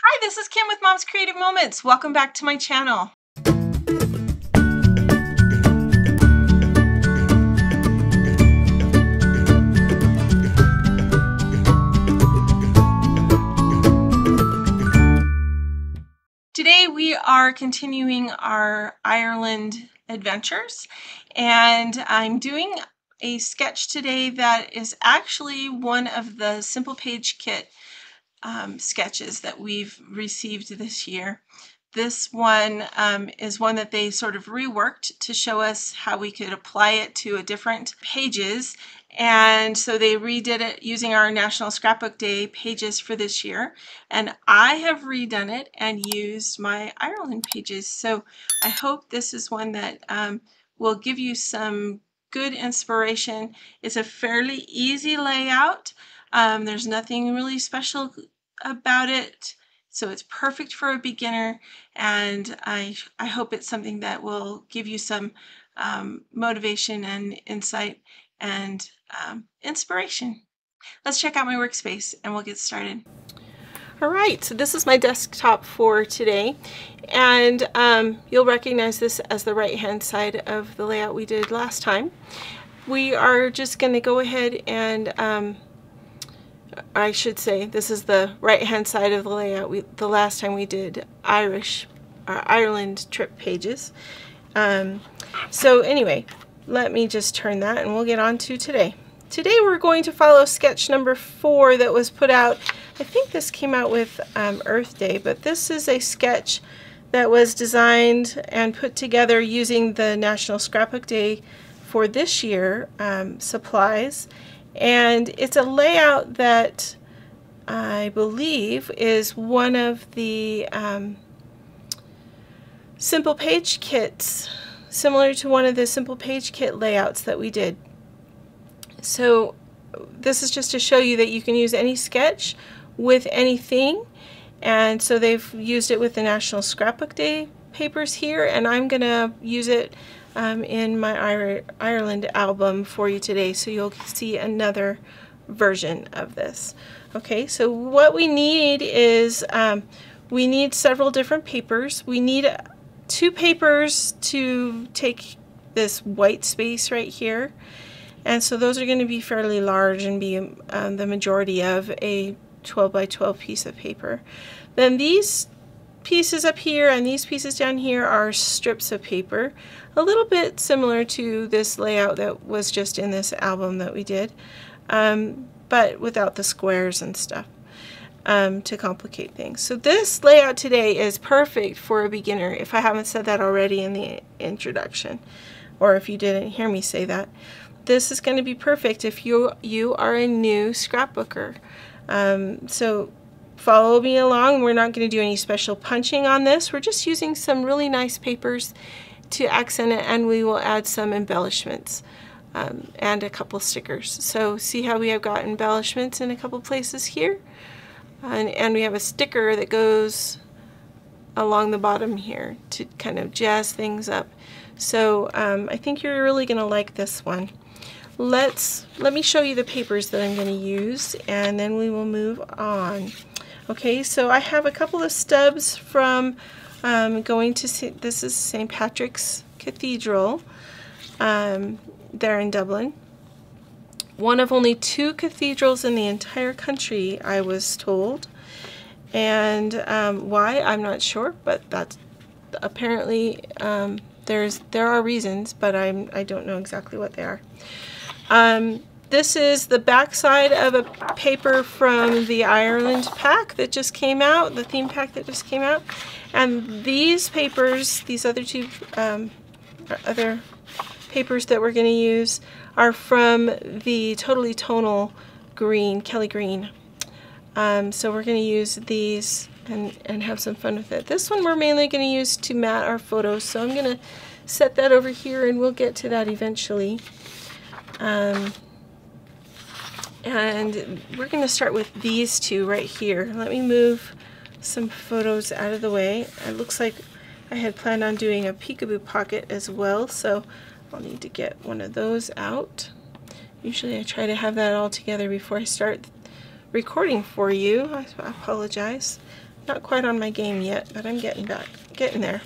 Hi, this is Kim with Mom's Creative Moments. Welcome back to my channel. Today we are continuing our Ireland adventures, and I'm doing a sketch today that is actually one of the Simple Page Kit sketches that we've received this year. This one is one that they sort of reworked to show us how we could apply it to a different pages, and so they redid it using our National Scrapbook Day pages for this year, and I have redone it and used my Ireland pages. So I hope this is one that will give you some good inspiration. It's a fairly easy layout. There's nothing really special about it, so it's perfect for a beginner, and I hope it's something that will give you some motivation and insight and inspiration. Let's check out my workspace and we'll get started. Alright, so this is my desktop for today, and you'll recognize this as the right hand side of the layout we did last time. We are just going to go ahead and I should say this is the right hand side of the layout. The last time we did Ireland trip pages. So anyway, let me just turn that and we'll get on to today. Today we're going to follow sketch number 4 that was put out. I think this came out with Earth Day, but this is a sketch that was designed and put together using the National Scrapbook Day for this year supplies. And it's a layout that I believe is one of the Simple Page Kits, similar to one of the Simple Page Kit layouts that we did. So this is just to show you that you can use any sketch with anything, and so they've used it with the National Scrapbook Day papers here, and I'm gonna use it in my Ireland album for you today, so you'll see another version of this. Okay, so what we need is we need several different papers. We need 2 papers to take this white space right here, and so those are going to be fairly large and be the majority of a 12 by 12 piece of paper. Then these pieces up here and these pieces down here are strips of paper, a little bit similar to this layout that was just in this album that we did, but without the squares and stuff to complicate things. So this layout today is perfect for a beginner, if I haven't said that already in the introduction, or if you didn't hear me say that. This is going to be perfect if you are a new scrapbooker. So follow me along. We're not going to do any special punching on this. We're just using some really nice papers to accent it, and we will add some embellishments and a couple stickers. So see how we have got embellishments in a couple places here, and we have a sticker that goes along the bottom here to kind of jazz things up. So I think you're really going to like this one. Let me show you the papers that I'm going to use, and then we will move on. Okay, so I have a couple of stubs from going to see, this is St. Patrick's Cathedral there in Dublin. One of only 2 cathedrals in the entire country, I was told, and why, I'm not sure, but that's apparently there are reasons, but I don't know exactly what they are. This is the back side of a paper from the Ireland pack that just came out, the theme pack that just came out. And these papers, these other 2 other papers that we're going to use are from the Totally Tonal Kelly Green. So we're going to use these and have some fun with it. This one we're mainly going to use to mat our photos, so I'm going to set that over here and we'll get to that eventually. And we're going to start with these 2 right here. Let me move some photos out of the way. It looks like I had planned on doing a peekaboo pocket as well, so I'll need to get one of those out. Usually I try to have that all together before I start recording for you. I apologize. Not quite on my game yet, but I'm getting there.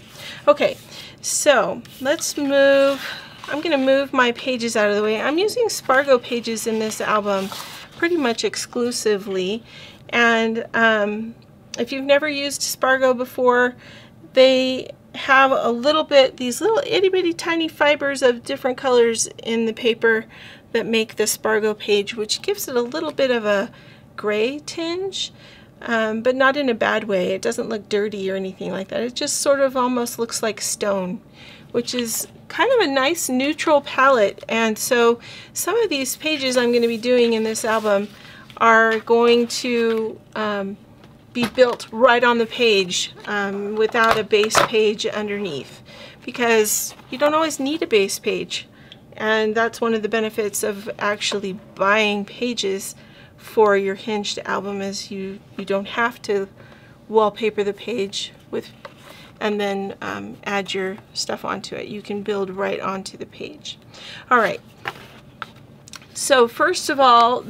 Okay, so let's move. I'm going to move my pages out of the way. I'm using Spargo pages in this album pretty much exclusively, and if you've never used Spargo before, they have a little bit, these little itty bitty tiny fibers of different colors in the paper that make the Spargo page, which gives it a little bit of a gray tinge, but not in a bad way. It doesn't look dirty or anything like that. It just sort of almost looks like stone, which is kind of a nice neutral palette. And so some of these pages I'm going to be doing in this album are going to be built right on the page without a base page underneath, because you don't always need a base page, and that's one of the benefits of actually buying pages for your hinged album, is you don't have to wallpaper the page with and then add your stuff onto it. You can build right onto the page. All right, so first of all,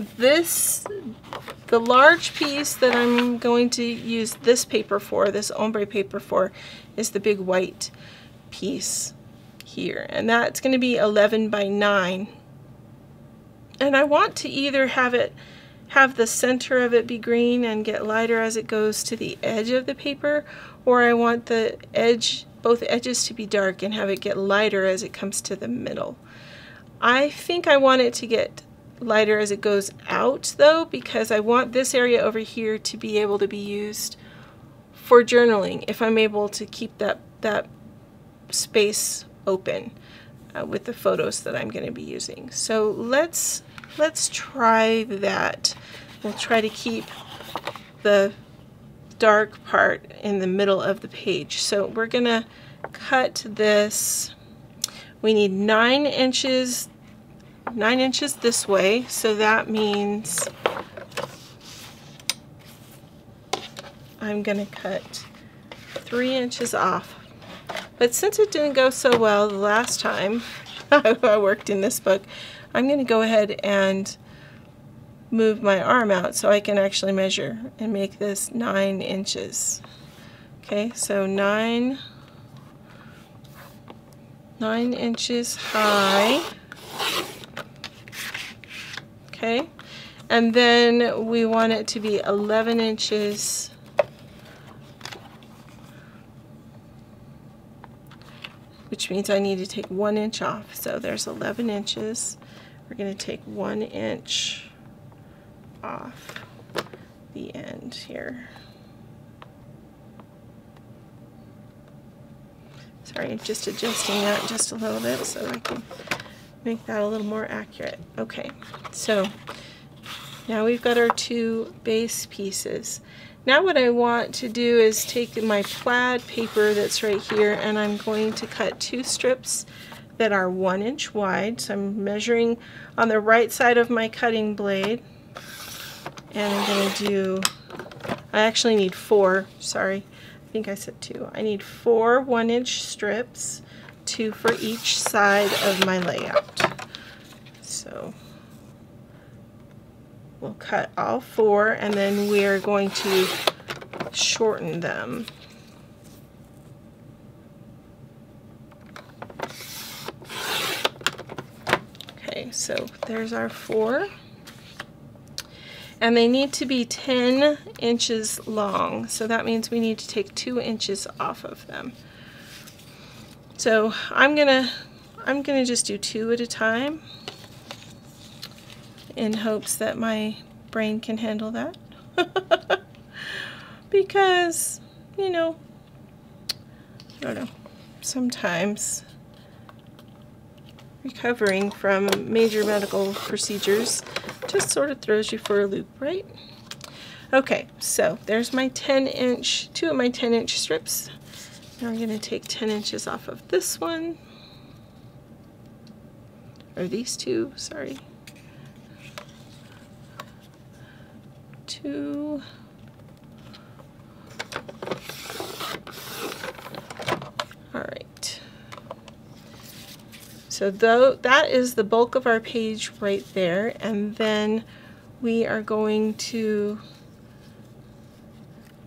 the large piece that I'm going to use this paper for, this ombre paper for, is the big white piece here, and that's going to be 11 by 9. And I want to either have the center of it be green and get lighter as it goes to the edge of the paper, or I want the edge, both edges, to be dark and have it get lighter as it comes to the middle. I think I want it to get lighter as it goes out though, because I want this area over here to be able to be used for journaling if I'm able to keep that space open with the photos that I'm going to be using. So let's try that. We'll try to keep the dark part in the middle of the page. So we're going to cut this. We need 9 inches this way, so that means I'm going to cut 3 inches off. But since it didn't go so well the last time I worked in this book, I'm going to go ahead and move my arm out so I can actually measure and make this 9 inches. Okay, so 9 inches high. Okay, and then we want it to be 11 inches which means I need to take 1 inch off. So there's 11 inches. We're going to take 1 inch off the end here. Sorry, just adjusting that just a little bit so I can make that a little more accurate. Okay, so now we've got our 2 base pieces. Now what I want to do is take my plaid paper that's right here, and I'm going to cut 2 strips that are 1 inch wide. So I'm measuring on the right side of my cutting blade, and I'm going to do, I actually need 4, sorry, I think I said 2. I need 4 1 inch strips, 2 for each side of my layout. So we'll cut all 4, and then we are going to shorten them. Okay, so there's our 4. And they need to be 10 inches long, so that means we need to take 2 inches off of them. So I'm gonna just do 2 at a time, in hopes that my brain can handle that. Because, you know, I don't know, sometimes recovering from major medical procedures just sort of throws you for a loop, right? Okay, so there's my 10-inch, 2 of my 10-inch strips. Now I'm going to take 10 inches off of this one, or these 2, sorry. 2. All right. So that is the bulk of our page right there, and then we are going to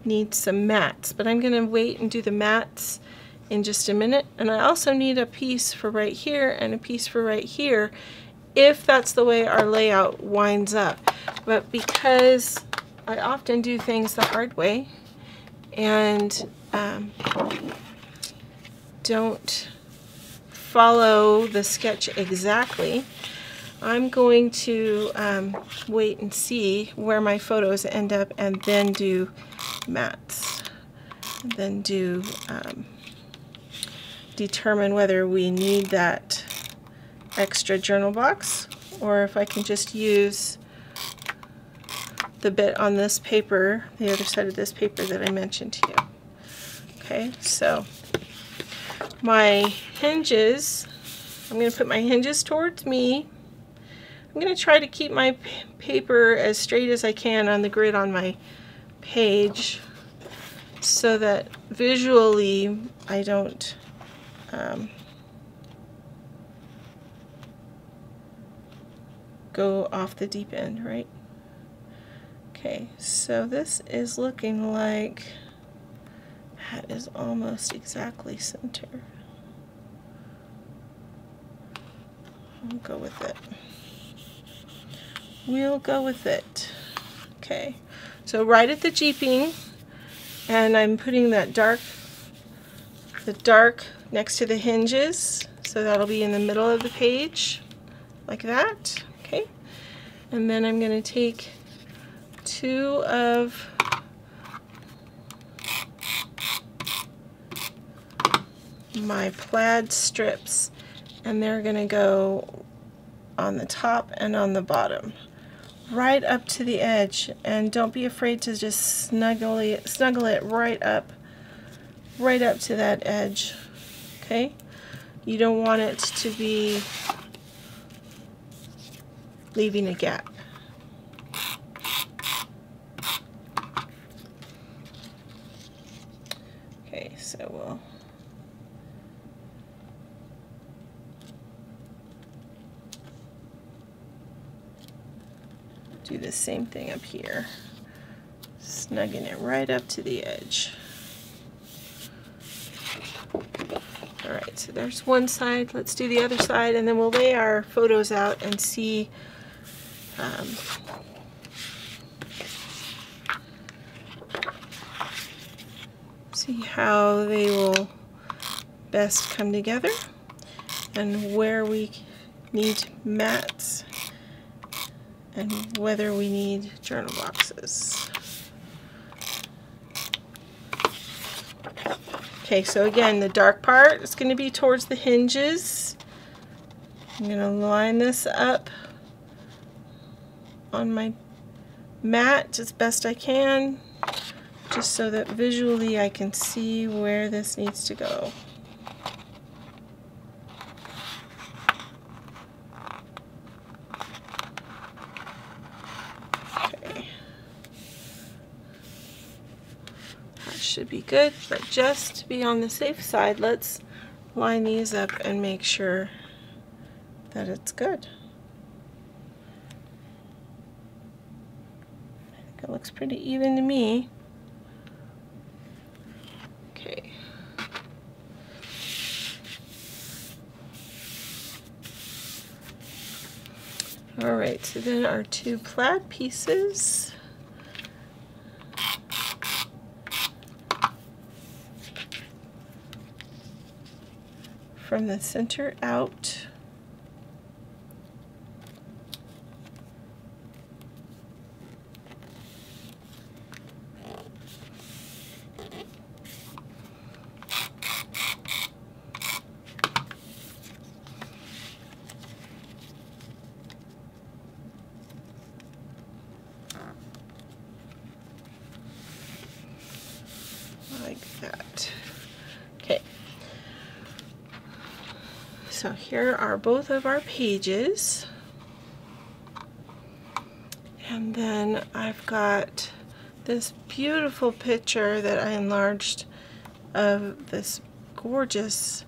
need some mats, but I'm going to wait and do the mats in just a minute. And I also need a piece for right here and a piece for right here if that's the way our layout winds up. But because I often do things the hard way and don't follow the sketch exactly, I'm going to wait and see where my photos end up and then do mats. Then do determine whether we need that extra journal box or if I can just use the bit on this paper, the other side of this paper that I mentioned to you. Okay, so my hinges, I'm going to put my hinges towards me. I'm going to try to keep my paper as straight as I can on the grid on my page so that visually I don't go off the deep end, right? Okay, so this is looking like that is almost exactly center. I'll go with it. We'll go with it. Okay, so right at the jeeping, and I'm putting that dark, the dark next to the hinges, so that'll be in the middle of the page, like that. Okay, and then I'm going to take two of my plaid strips, and they're going to go on the top and on the bottom, right up to the edge. And don't be afraid to just snuggle it right up to that edge. Okay, you don't want it to be leaving a gap. Okay, so we'll do the same thing up here, snugging it right up to the edge. Alright, so there's one side. Let's do the other side, and then we'll lay our photos out and see see how they will best come together and where we need mats and whether we need journal boxes. Okay, so again, the dark part is going to be towards the hinges. I'm going to line this up on my mat as best I can, just so that visually I can see where this needs to go. Okay. That should be good, but just to be on the safe side, let's line these up and make sure that it's good. I think it looks pretty even to me. Okay. Alright, so then our two plaid pieces. From the center out. Like that. Okay. So here are both of our pages. And then I've got this beautiful picture that I enlarged of this gorgeous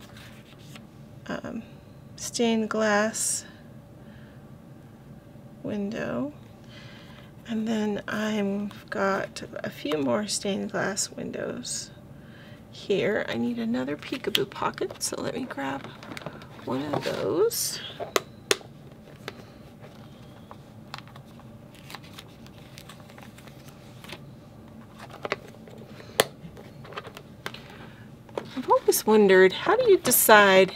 stained glass window. And then I've got a few more stained glass windows here. I need another peekaboo pocket, so let me grab one of those. I've always wondered, how do you decide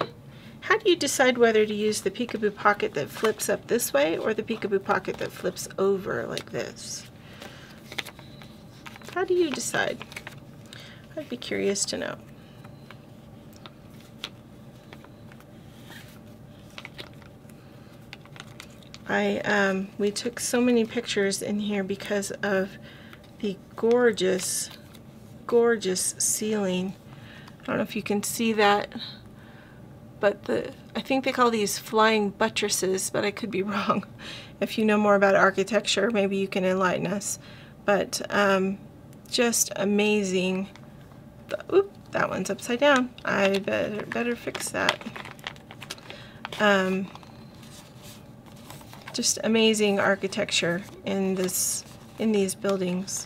whether to use the peekaboo pocket that flips up this way or the peekaboo pocket that flips over like this? How do you decide? I'd be curious to know. We took so many pictures in here because of the gorgeous, gorgeous ceiling. I don't know if you can see that, but I think they call these flying buttresses, but I could be wrong. If you know more about architecture, maybe you can enlighten us. But just amazing. Oop, that one's upside down. I better fix that. Just amazing architecture in these buildings.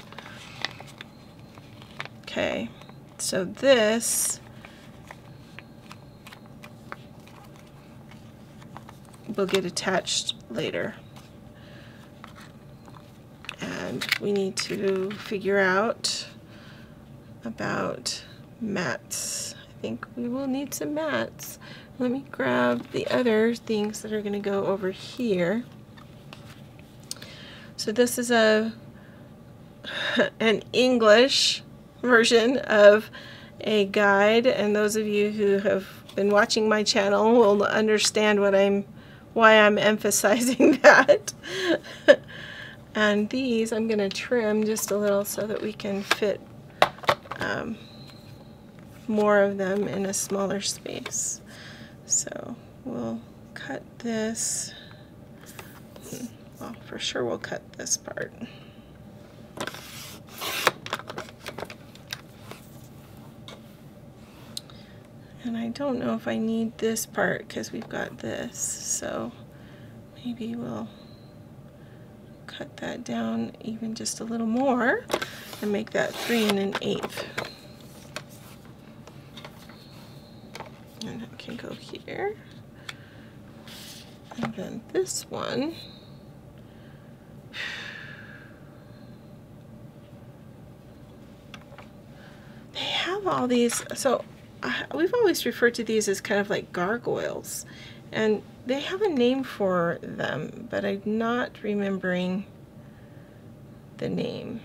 Okay, so this will get attached later. And we need to figure out about mats. I think we will need some mats. Let me grab the other things that are going to go over here. So this is an English version of a guide, and those of you who have been watching my channel will understand why I'm emphasizing that. And these I'm going to trim just a little so that we can fit more of them in a smaller space. So we'll cut this. Well, for sure we'll cut this part. And I don't know if I need this part because we've got this, so maybe we'll cut that down even just a little more and make that 3 1/8. And it can go here. And then this one, they have all these, so we've always referred to these as kind of like gargoyles, and they have a name for them, but I'm not remembering the name.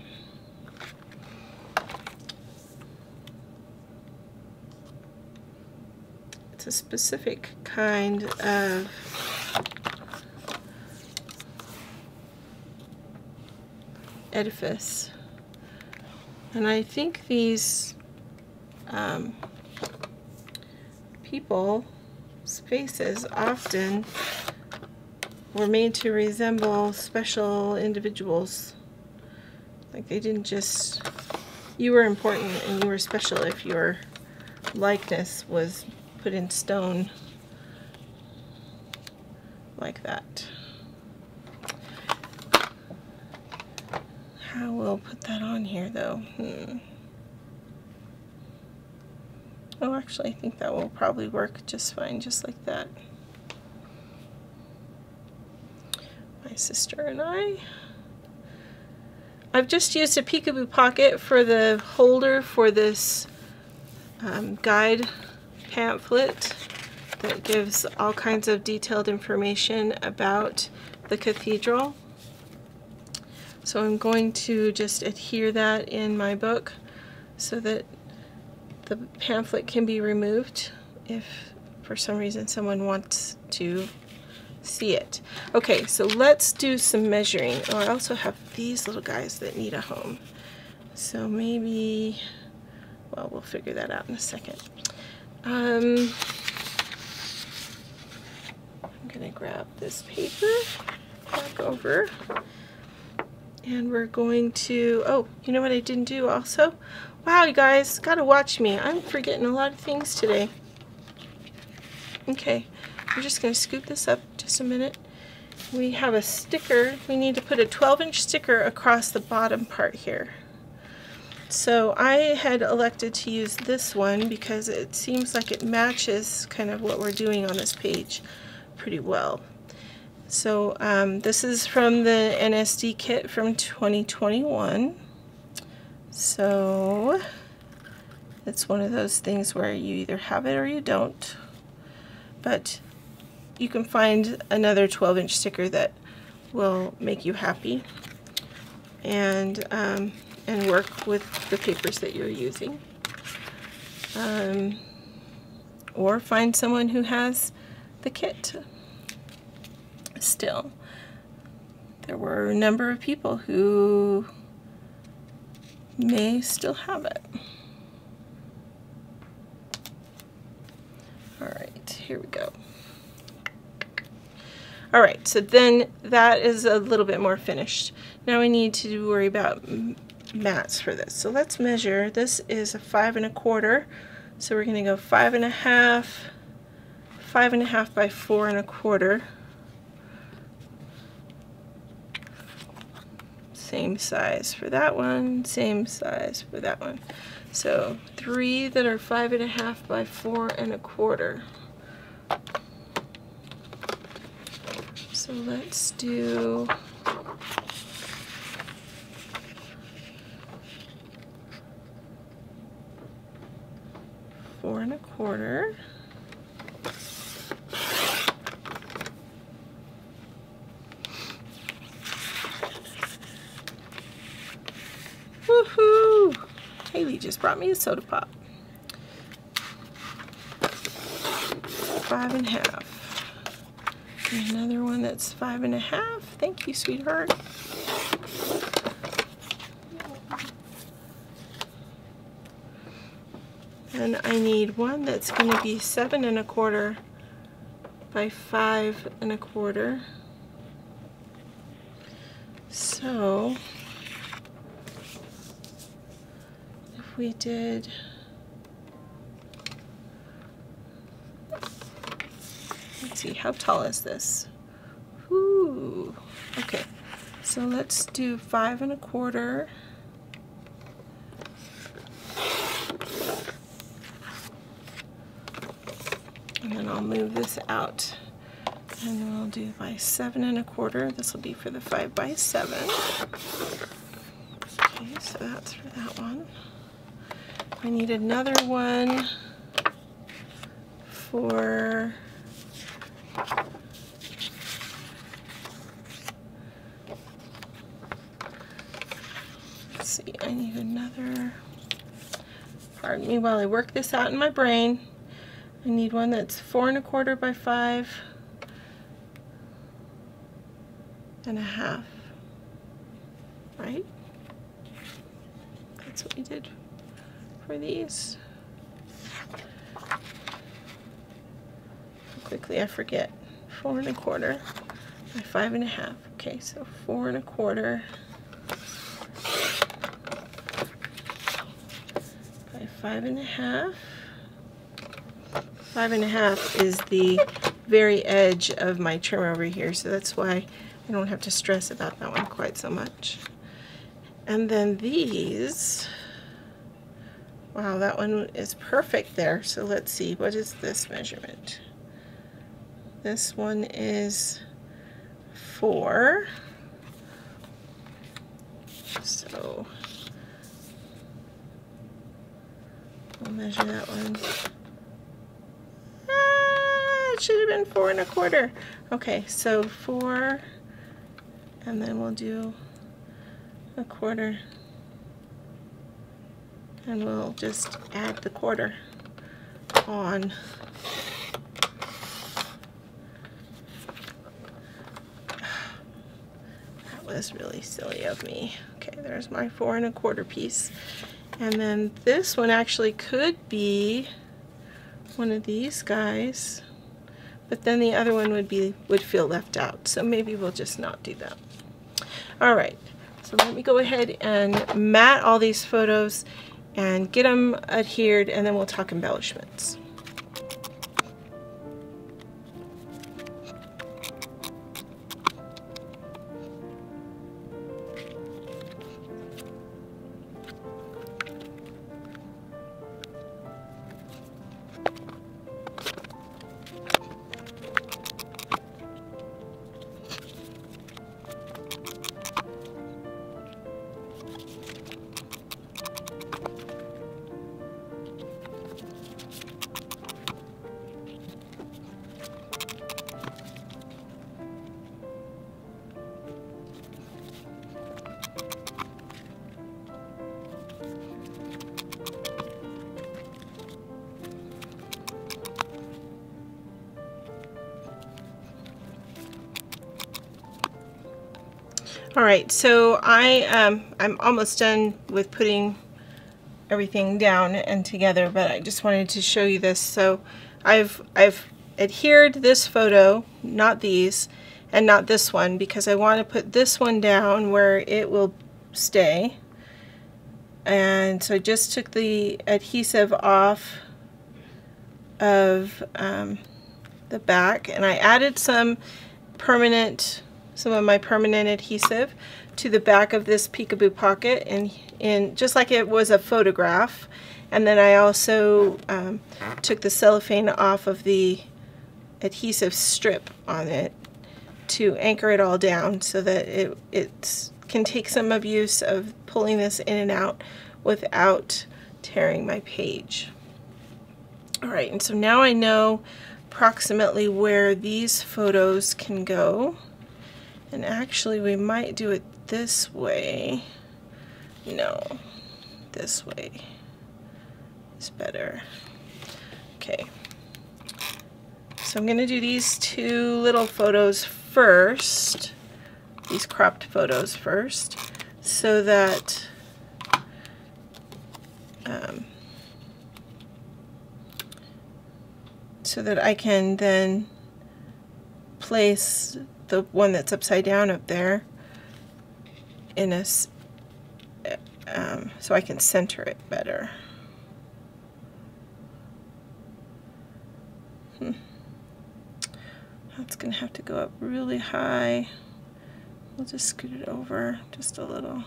It's a specific kind of edifice, and I think these people's faces often were made to resemble special individuals. Like they didn't just, you were important and you were special if your likeness was put in stone like that. How we'll put that on here though? Oh, actually, I think that will probably work just fine, just like that. My sister and I've just used a peekaboo pocket for the holder for this guide pamphlet that gives all kinds of detailed information about the cathedral. So I'm going to just adhere that in my book so that the pamphlet can be removed if for some reason someone wants to see it. Okay, so let's do some measuring. Oh, I also have these little guys that need a home. So maybe, well, we'll figure that out in a second. I'm gonna grab this paper back over, and we're going to, oh, you know what I didn't do also? Wow, you guys, gotta watch me. I'm forgetting a lot of things today. Okay, we're just gonna scoop this up just a minute, we have a sticker. We need to put a 12-inch sticker across the bottom part here. So I had elected to use this one because it seems like it matches kind of what we're doing on this page pretty well. So this is from the NSD kit from 2021. So it's one of those things where you either have it or you don't. But you can find another 12-inch sticker that will make you happy and work with the papers that you're using. Or find someone who has the kit. Still, there were a number of people who may still have it. Alright, here we go. Alright, so then that is a little bit more finished. Now we need to worry about mats for this. So let's measure. This is a 5 1/4. So we're going to go 5 1/2, 5 1/2 by 4 1/4. Same size for that one, same size for that one. So 3 that are 5 1/2 by 4 1/4. So let's do four 1/4. Woohoo! Haley just brought me a soda pop. 5 1/2. And another one that's 5 1/2. Thank you, sweetheart. And I need one that's going to be 7 1/4 by 5 1/4. So if we did let's see, how tall is this? Ooh, okay. So let's do 5 1/4. And then I'll move this out. And then we'll do by 7 1/4. This will be for the 5 by 7. Okay, so that's for that one. I need another one for let's see, I need another, pardon me while I work this out in my brain. I need one that's 4 1/4 by 5 1/2, right? That's what we did for these. Quickly, I forget. 4 1/4 by 5 1/2. Okay, so 4 1/4 by 5 1/2. 5 1/2 is the very edge of my trim over here, so that's why I don't have to stress about that one quite so much. And then these, wow, that one is perfect there. So let's see, what is this measurement? This one is 4. So I'll measure that one. It should have been 4 1/4. Okay, so 4, and then we'll do 1/4, and we'll just add the 1/4 on. That was really silly of me. Okay, there's my 4 1/4 piece. And then this one actually could be one of these guys, but then the other one would feel left out. So maybe we'll just not do that. All right, so let me go ahead and mat all these photos and get them adhered, and then we'll talk embellishments. Alright, so I'm almost done with putting everything down and together, but I just wanted to show you this. So I've adhered this photo, not these, and not this one, because I want to put this one down where it will stay. And so I just took the adhesive off of the back, and I added some of my permanent adhesive to the back of this peekaboo pocket, and just like it was a photograph. And then I also took the cellophane off of the adhesive strip on it to anchor it all down, so that it can take some abuse of pulling this in and out without tearing my page. Alright, and so now I know approximately where these photos can go. And actually we might do it this way. No, this way is better. Okay, so I'm going to do these two little photos first, these cropped photos first, so that I can then place the one that's upside down up there in a so I can center it better. That's going to have to go up really high. We'll just scoot it over just a little.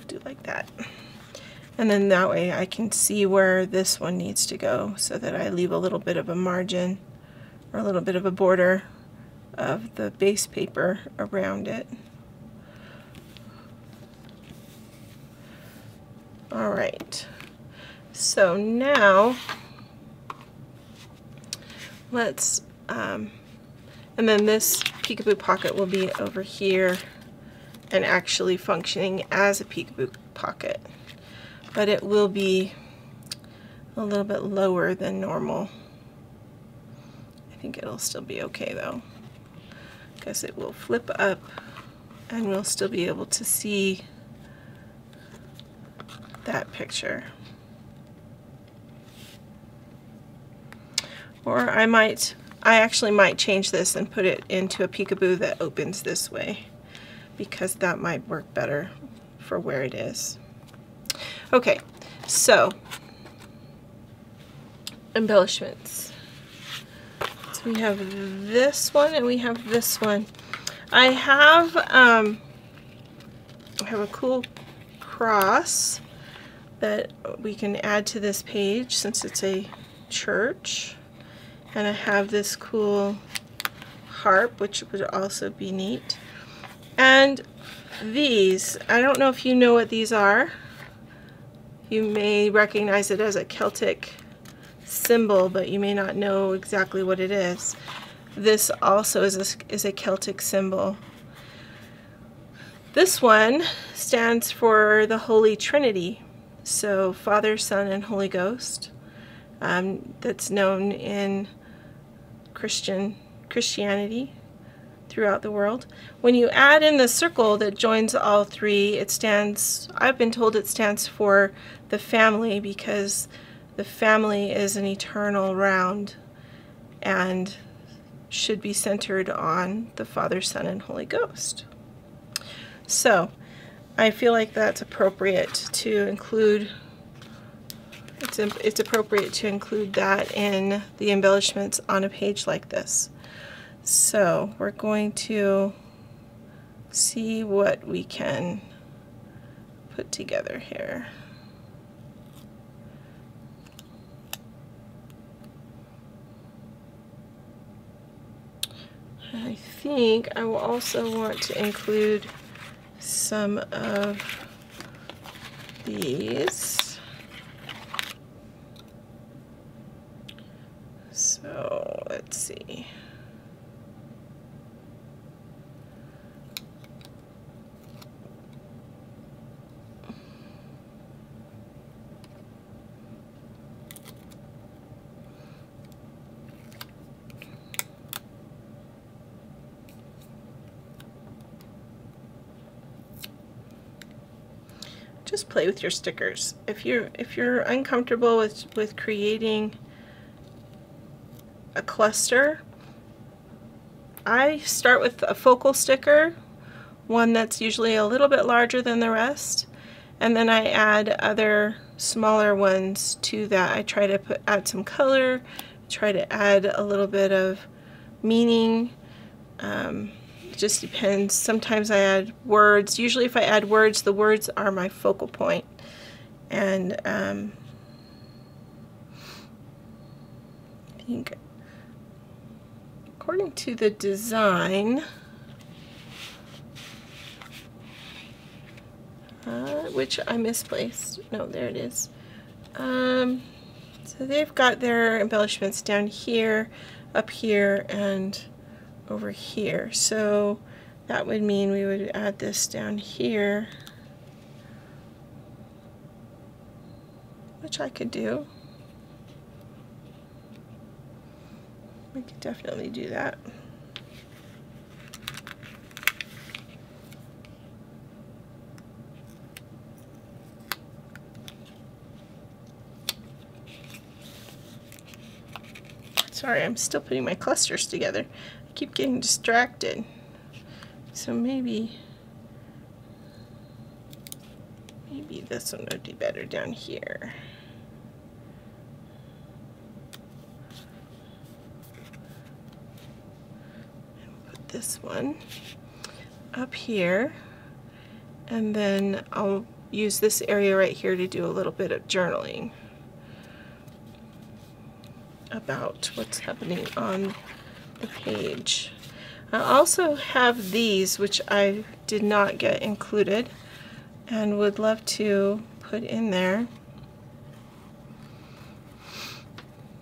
Do like that. And then that way I can see where this one needs to go, so that I leave a little bit of a margin or a little bit of a border of the base paper around it. Alright, so now let's, and then this peekaboo pocket will be over here and actually functioning as a peekaboo pocket, but it will be a little bit lower than normal. I think it'll still be okay though, because it will flip up and we'll still be able to see that picture. Or I actually might change this and put it into a peekaboo that opens this way, because that might work better for where it is. Okay, so embellishments. So we have this one and we have this one. I have a cool cross that we can add to this page since it's a church, and I have this cool harp, which would also be neat. And these, I don't know if you know what these are. You may recognize it as a Celtic symbol, but you may not know exactly what it is. This also is a Celtic symbol. This one stands for the Holy Trinity. So Father, Son, and Holy Ghost. That's known in Christianity throughout the world. When you add in the circle that joins all three, it stands, I've been told it stands for the family, because the family is an eternal round and should be centered on the Father, Son, and Holy Ghost. So I feel like that's appropriate to include. It's appropriate to include that in the embellishments on a page like this. So we're going to see what we can put together here. I think I will also want to include some of these. So let's see. just play with your stickers. If you're uncomfortable with creating a cluster, I start with a focal sticker, one that's usually a little bit larger than the rest, and then I add other smaller ones to that. I try to add some color, try to add a little bit of meaning. It just depends. Sometimes I add words. Usually if I add words, the words are my focal point. And I think according to the design, which I misplaced. No, there it is. So they've got their embellishments down here, up here, and over here. So that would mean we would add this down here, which I could do. We could definitely do that. Sorry, I'm still putting my clusters together. I keep getting distracted. So maybe this one would be better down here. Put this one up here, and then I'll use this area right here to do a little bit of journaling about what's happening on the page. I also have these, which I did not get included and would love to put in there.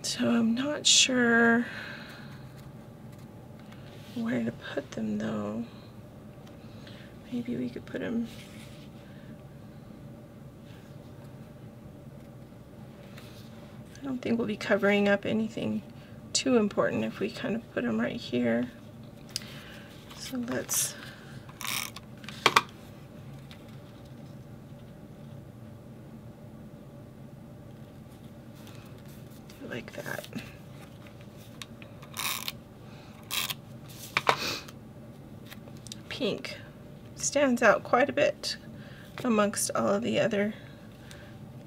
So I'm not sure where to put them though. Maybe we could put them I don't think we'll be covering up anything too important if we kind of put them right here. So let's do like that. Pink stands out quite a bit amongst all of the other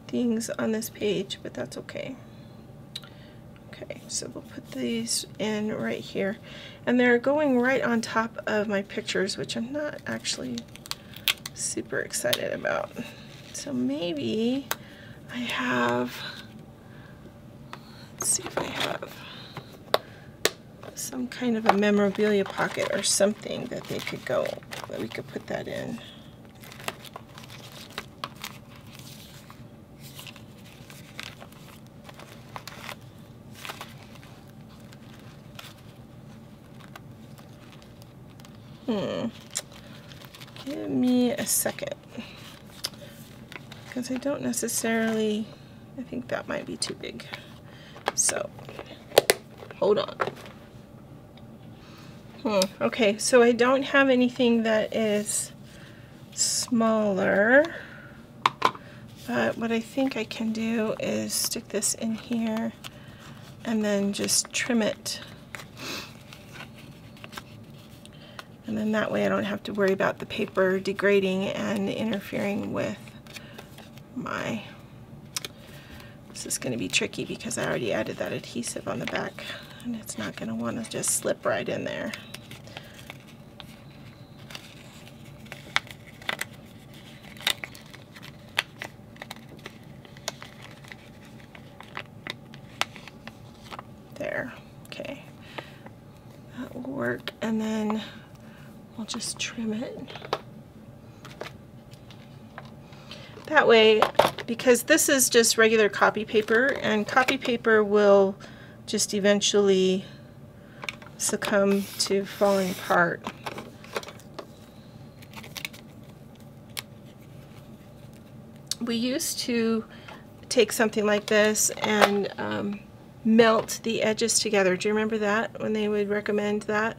things on this page, but that's okay. Okay, so we'll put these in right here, and they're going right on top of my pictures, which I'm not actually super excited about. So maybe I have, let's see if I have some kind of a memorabilia pocket or something that they could go, that we could put that in. Give me a second, because I don't necessarily, I think that might be too big. So, hold on. Okay, so I don't have anything that is smaller, but what I think I can do is stick this in here and then just trim it. And then that way I don't have to worry about the paper degrading and interfering with my... This is going to be tricky because I already added that adhesive on the back, and it's not going to want to just slip right in there. There, okay. That will work, and then I'll just trim it. That way, because this is just regular copy paper, and copy paper will just eventually succumb to falling apart. We used to take something like this and melt the edges together. Do you remember that, when they would recommend that?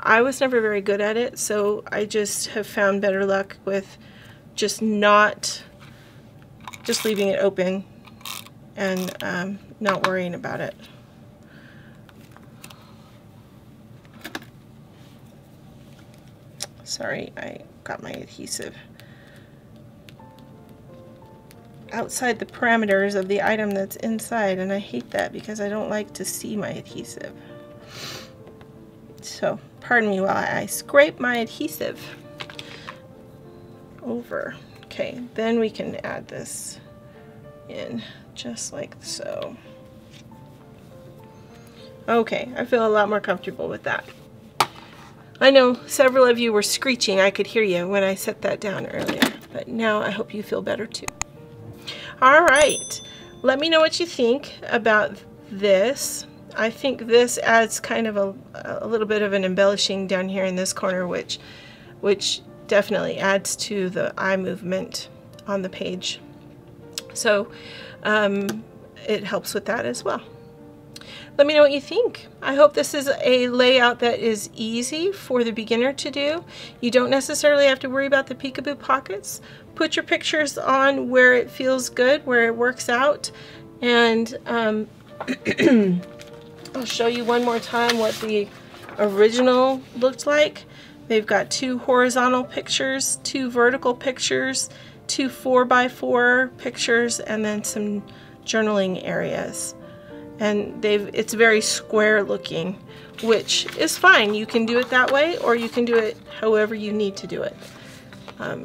I was never very good at it, so I just have found better luck with just not just leaving it open and not worrying about it. Sorry, I got my adhesive outside the parameters of the item that's inside, and I hate that because I don't like to see my adhesive. So pardon me while I scrape my adhesive over. Okay, then we can add this in just like so. Okay, I feel a lot more comfortable with that. I know several of you were screeching. I could hear you when I set that down earlier, but now I hope you feel better too. All right, let me know what you think about this. I think this adds kind of a little bit of an embellishing down here in this corner, which definitely adds to the eye movement on the page. So it helps with that as well. Let me know what you think. I hope this is a layout that is easy for the beginner to do. You don't necessarily have to worry about the peekaboo pockets. Put your pictures on where it feels good, where it works out, and I'll show you one more time what the original looked like. They've got 2 horizontal pictures, 2 vertical pictures, 2 4x4 pictures, and then some journaling areas. And it's very square looking, which is fine. You can do it that way, or you can do it however you need to do it,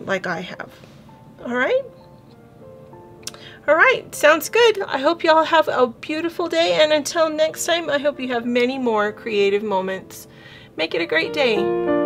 like I have. All right? All right, sounds good. I hope you all have a beautiful day, and until next time, I hope you have many more creative moments. Make it a great day.